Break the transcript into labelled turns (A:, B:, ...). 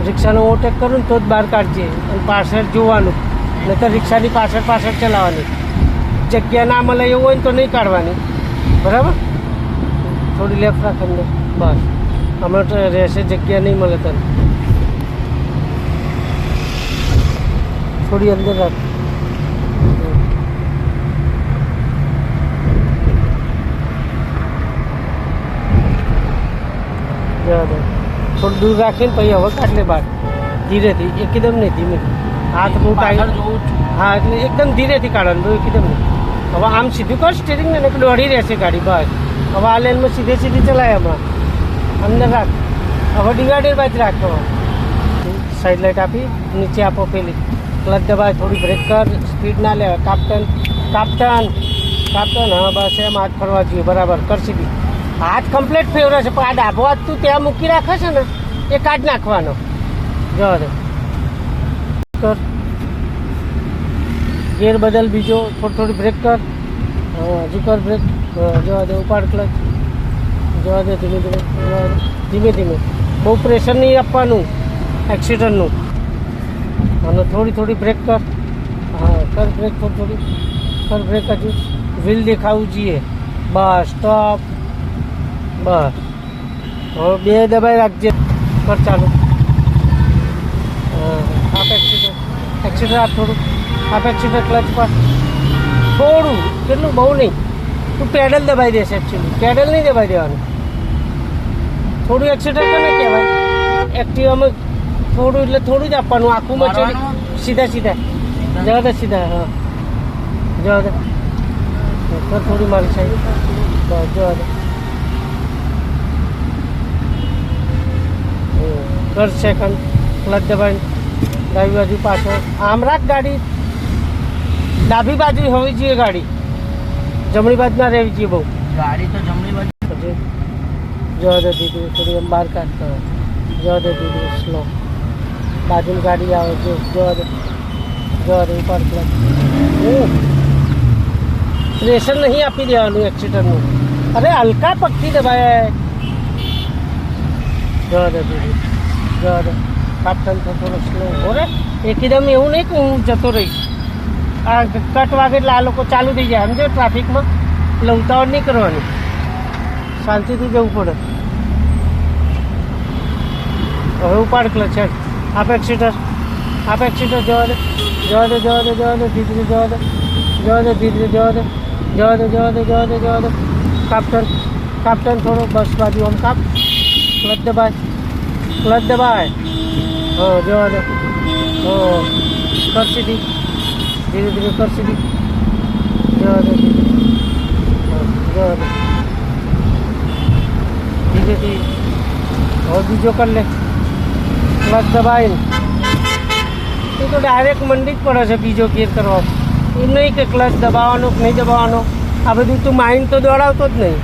A: રિક્ષાનો overtake કરું ને તો જ બહાર કાઢજે અને પાછળ જોવાનું, નહીં તો રિક્ષાની પાછળ ચલાવવાની. જગ્યા ના મળે એવું હોય ને તો નહીં કાઢવાની, બરાબર. થોડી લેફ્ટ રાખ અંદર, બસ. હમણાં તો રહેશે, જગ્યા નહીં મળે તને. થોડી અંદર રાખ. થોડું દૂર રાખીને પછી હવે કાઢ લે બહાર, ધીરેથી, એકદમ નહીં, ધીમે. હાથ બહુ ટાઈટ, હા, એટલે એકદમ ધીરેથી કાઢવાનું, બહુ એકદમ નહીં. હવે આમ સીધું કર સ્ટીરિંગ ને, એટલે દોડી રહેશે ગાડી, બસ. હવે આ લેનમાં સીધી ચલાય હમણાં, અંદર રાખ. હવે ડિવાઈડર બાજુ રાખો, સાઈડ લાઇટ આપી, નીચે આપો પેલી, ક્લચ દબાય, થોડી બ્રેક કર, સ્પીડ ના લે. કાપ્ટન, હા બસ એમ હાથ ફરવા જોઈએ, બરાબર. કર સીધી. હાથ કમ્પ્લીટ ફેવરે છે, પણ આ ડાબો હાથ તું ત્યાં મૂકી રાખે છે ને, એ કાઢ નાખવાનો. જવા દે, કર. ગેર બદલ બીજો, થોડી બ્રેક કર. હા, હજુ કર બ્રેક. જવા દે, ઉપાડ ક્લચ. જવા દે, ધીમે. બહુ પ્રેશર નહીં આપવાનું એક્સિડન્ટનું. અને થોડી બ્રેક કર. હા, કર બ્રેક, થોડી કર બ્રેક. હજુ વ્હીલ દેખાવું જોઈએ, બસ. સ્ટોપ, બસ. હવે બે દબાઈ રાખજે, કર ચાલુ. આપ એક્સિડર આપ, થોડું આપ એક્સિડર ક્લચ પર થોડું, કેટલું, બહુ નહીં. તું પેડલ દબાઈ દેશે, એકચ્યુઅલી પેડલ નહીં દબાઈ દેવાનું. થોડું એક્સિડર કોને કહેવાય? એક્ટિવામાં થોડું, એટલે થોડું જ આપવાનું, આખું મચેડી સીધા. જવા દે સીધા, હા, જવા દે. થોડી મારી સાઈડ, બસ. જવા દે, કર સેકન્ડ. ક્લચ દબાઈને ડાબી બાજુ પાછળ આમ રાખ. ગાડી ડાબી બાજુ હોવી જોઈએ, ગાડી જમણી બાજુ ના રહેવી જોઈએ બહુ.
B: ગાડી તો જમણી બાજુ.
A: પછી જવા દે દીધું, થોડી એમ બહાર કાઢતો. જવા દે દીધું, સ્લો. બાજુની ગાડી આવે, જવા દે ઉપર ક્લચ. પ્રેશર નહીં આપી દેવાનું એક્સિડન્ટનું. અરે હલકા પગથી દબાય. જવા દે દીધું, જવા દે. કાપ્ટન થોડો સ્લો બોલે. એકદમ એવું નહીં કે હું જતો રહીશ. આ કટ વાગે એટલે આ લોકો ચાલુ થઈ જાય, સમજો, ટ્રાફિકમાં. એટલે ઉતાવળ નહીં કરવાની, શાંતિથી જવું પડે. હવે ઉપાડ ક્લચ. આપ એક્સિડર, જવા દે. ધીરે જવા દે. કાપ્ટન થોડો બસ બાજુ આમ કાપ. ક્લચ દબાય. હા, જવા દે. કર સીધી, ધીરે કર સીધી. જવા દે, ધીરેથી. હવે બીજો કર લે. ક્લચ દબાઈને એ તો ડાયરેક્ટ મંડી જ પડે છે બીજો ગેર કરવા. એમ નહીં કે ક્લચ દબાવવાનો કે નહીં દબાવવાનો, આ બધું તું માઇન્ડ તો દોડાવતો જ નહીં.